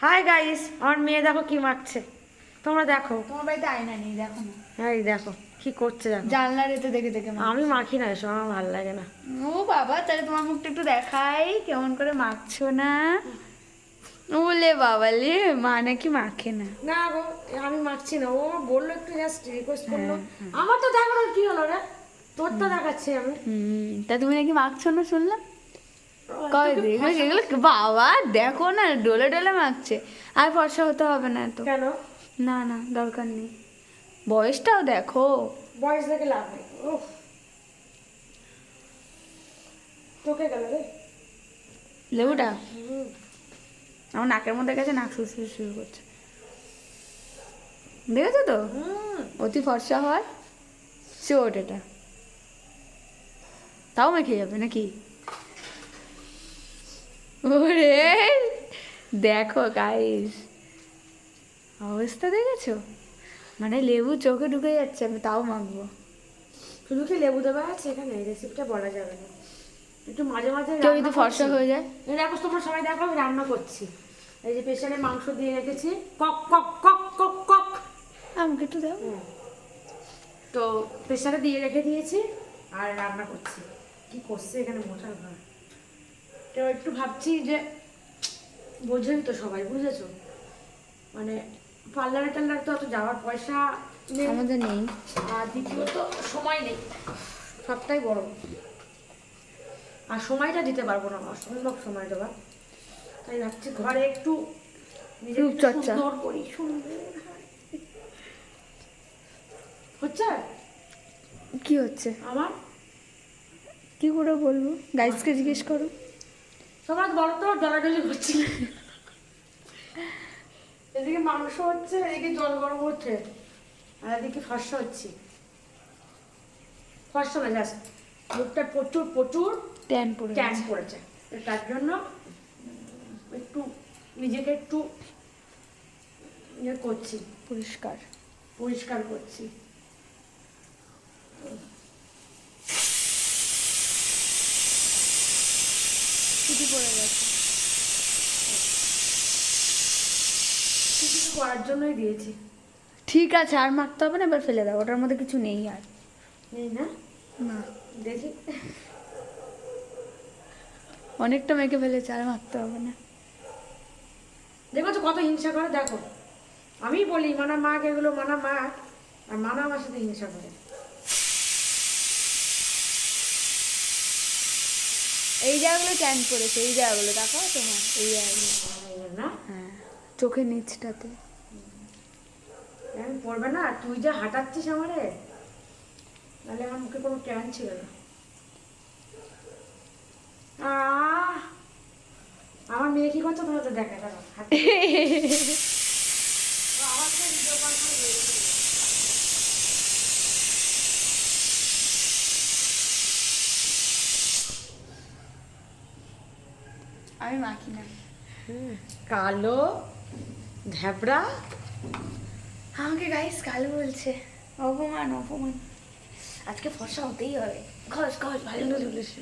Hi guys, আমার মেয়ে দেখো কি মাখছে। তোমরা দেখো, তোমার বাড়িতে আয়না নেই, দেখো না। এই দেখো কি করছে দেখো। জানলার এতে দেখে দেখে আমি মাখি না, এসব আমার ভালো লাগে না। ও বাবা, তাহলে তোমার মুখটা একটু দেখাই, কেমন করে মাখছো না। ওলে বাবা লে, মা নাকি মাখে না। না গো, আমি মাখছি না। ও বললো একটু, জাস্ট রিকোয়েস্ট করলো। আমার তো দেখানোর কি হলো রে, তোর তো দেখাচ্ছি আমি। তা তুমি নাকি মাখছো না শুনলাম। কবে দেখলে এগুলো বাবা দেখো না, ডোলে ডোলে মাখছে। আর ফর্সা হতে হবে না তো। কেন? না না, দরকার নেই। বয়সটাও দেখো। বয়স দেখে লাভ নেই। উফ, তোকে গেল রে লেবুটা হুম। আমার নাকের মধ্যে গেছে, নাক শুরু শুরু করছে। দেখেছো তো, অতি ফর্সা হয় চোট এটা। তাও মেখে যাবে নাকি? ওরে দেখো গাইস, অবস্থা দেখেছো? মানে লেবু চোখে ঢুকে যাচ্ছে, আমি তাও মাখবো। শুধু কি লেবু দেওয়া আছে এখানে? রেসিপিটা বলা যাবে না। একটু মাঝে মাঝে কেউ রান্না যদি করছি। ফর্সা হয়ে যায়। এই দেখো, তোমরা সবাই দেখো আমি রান্না করছি। এই যে প্রেসারে মাংস দিয়ে রেখেছি, কক কক কক কক কক। আমাকে একটু দাও। তো প্রেসারে দিয়ে রেখে দিয়েছি আর রান্না করছি। কি করছে এখানে মোটার ঘর। তো একটু ভাবছি যে, বোঝেন তো সবাই, বুঝেছো? মানে পার্লারে টার্লারে তো অত যাওয়ার পয়সা নেই, আমাদের নেই। আর দ্বিতীয়ত সময় নেই, সবটাই বড়। আর সময়টা দিতে পারবো না, অসম্ভব সময় দেওয়া। তাই ভাবছি ঘরে একটু নিজেকে একটু রূপচর্চা। সুন্দর করি, সুন্দর। হচ্ছে কি হচ্ছে? আমার, কি করে বলবো? গাইজকে জিজ্ঞেস করো। সবার বড় তো ডলাডলি হচ্ছে। এদিকে মাংস হচ্ছে, এদিকে জল গরম হচ্ছে, আর এদিকে ফর্সা হচ্ছে। ফর্সা না, জাস্ট মুখটা প্রচুর প্রচুর ট্যান পড়ে ট্যান গেছে। পড়েছে। তার জন্য একটু নিজেকে একটু ইয়ে করছি, পরিষ্কার। পরিষ্কার করছি। ছুটি পড়ে গেছে। কিছু করার জন্যই দিয়েছি। ঠিক আছে, আর মাখতে হবে না, এবার ফেলে দাও, ওটার মধ্যে কিছু নেই আর। নেই না? না, দেখি। অনেকটা মেখে ফেলেছে, আর মাখতে হবে না। দেখো তো কত হিংসা করে, দেখো। আমি বলি মানা মাখ, এগুলো মানা মাখ, আর মানা আমার সাথে হিংসা করে। এই জায়গাগুলো ট্যান পড়েছে, এই জায়গাগুলো দেখো তোমার, এই জায়গাগুলো। না হ্যাঁ, চোখের নিচটাতে। আমি পড়বে না, তুই যা হাঁটাচ্ছিস আমারে, নাহলে আমার মুখে কোনো ট্যান ছিল না। আমার মেয়ে কি করছে তোমার তো দেখা দাঁড়া। আমি মাখি না। কালো ধ্যাবড়া। আমাকে গাইস কালো বলছে। অপমান অপমান। আজকে ফর্সা হতেই হবে। ঘষ ঘষ ভালো করে তুলেছে।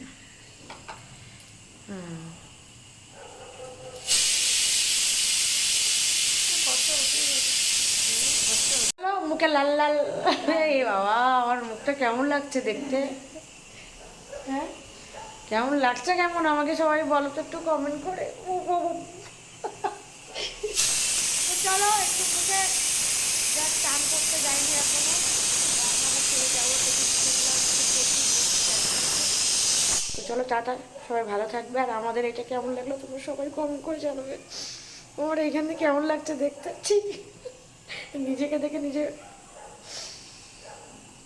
মুখে লাল লাল। এই বাবা, আমার মুখটা কেমন লাগছে দেখতে? হ্যাঁ, কেমন লাগছে? কেমন আমাকে সবাই বলো তো একটু কমেন্ট করে। তো চলো একটু মুখে, যা স্নান করতে যাইনি এখনো, রান্নাটা খেয়ে যাবো। তো চলো টাটা, সবাই ভালো থাকবে। আর আমাদের এটা কেমন লাগলো তোমরা সবাই কমেন্ট করে জানাবে। আমার এইখানে কেমন লাগছে দেখতে, ঠিক নিজেকে দেখে নিজে।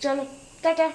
চলো টাটা।